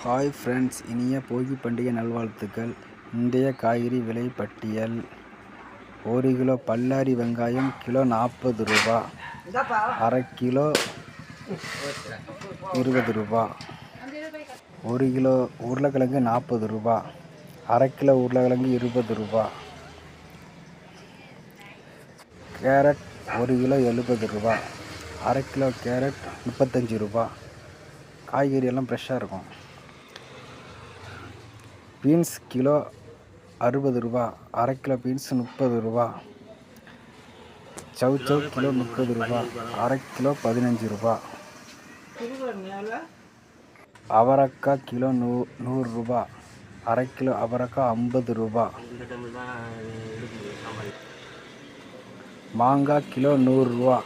Hi friends, இனிய போகி பண்டிகை நல்வாழ்த்துக்கள். இன்றைய காய்கறி விலை பட்டியல். 1 கிலோ பல்லாரி வெங்காயம் கிலோ 40 ரூபா, அரை கிலோ 20 ரூபா. 1 கிலோ உருளைக்கிழங்கு 40 ரூபா, அரை கிலோ உருளைக்கிழங்கு 20 ரூபா. கேரட் 1 கிலோ 70 ரூபா, அரை கிலோ கேரட் 35 ரூபா. காய்கறி எல்லாம் ஃப்ரெஷ்ஷாக இருக்கும். பீன்ஸ் கிலோ 60 ரூபா, அரை கிலோ பீன்ஸ் 30 ரூபா. சௌசௌ கிலோ 30 ரூபா, அரை கிலோ 15 ரூபா. அவரைக்காய் கிலோ 100 ரூபா, அரை கிலோ அவரைக்காய் 50 ரூபா. மாங்காய் கிலோ 100 ரூபா,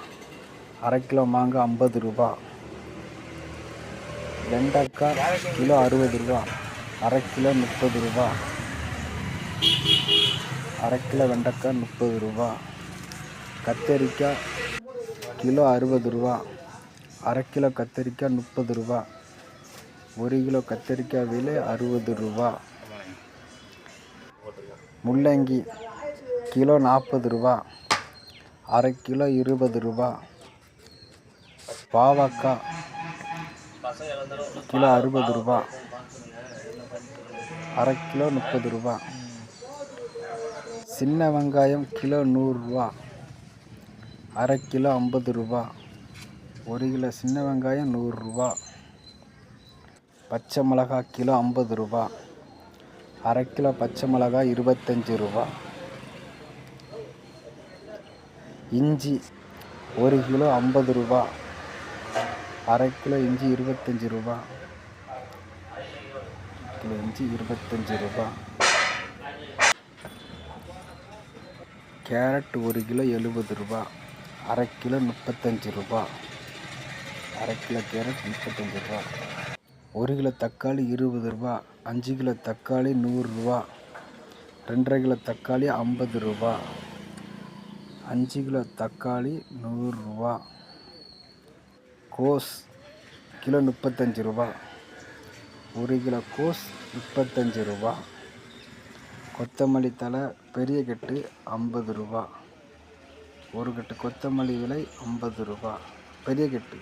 அரை கிலோ மாங்காய் 50 ரூபா. வெண்டைக்காய் கிலோ 60 ரூபா, அரை கிலோ 30 ரூபா. அரை கிலோ வெண்டைக்காய் 30 ரூபா. கத்தரிக்காய் கிலோ 60 ரூபா, அரை கிலோ கத்தரிக்காய் 30 ரூபா. 1 கிலோ கத்தரிக்காய் விலை 60 ரூபா. முள்ளங்கி கிலோ 40 ரூபா, அரை கிலோ 20 ரூபா. பாவக்காய் கிலோ 60 ரூபா, அரை கிலோ 30 ரூபா. சின்ன வெங்காயம் கிலோ 100 ரூபா, அரை கிலோ 50 ரூபா. 1 கிலோ சின்ன வெங்காயம் 100 ரூபா. பச்சை மிளகாய் கிலோ 50 ரூபா, அரை கிலோ பச்சை மிளகாய் 25 ரூபா. இஞ்சி 1 கிலோ 50 ரூபா, அரை கிலோ இஞ்சி 25 ரூபா. கிலோ இஞ்சி 25 ரூபா. கேரட் 1 கிலோ 70 ரூபா, அரை கிலோ 35 ரூபா. அரை கிலோ கேரட் 35 ரூபா. 1 கிலோ தக்காளி 20 ரூபா. 5 கிலோ தக்காளி 100 ரூபா. 2,5 கிலோ தக்காளி 50 ரூபா. 5 கிலோ தக்காளி 100 ரூபா. கோஸ் கிலோ 35 ரூபா. 1 கிலோ கோஸ் 35 ரூபா. கொத்தமல்லி தழை பெரிய கட்டு 50 ரூபா. ஒரு கட்டு கொத்தமல்லி விலை 50 ரூபா பெரிய கட்டு.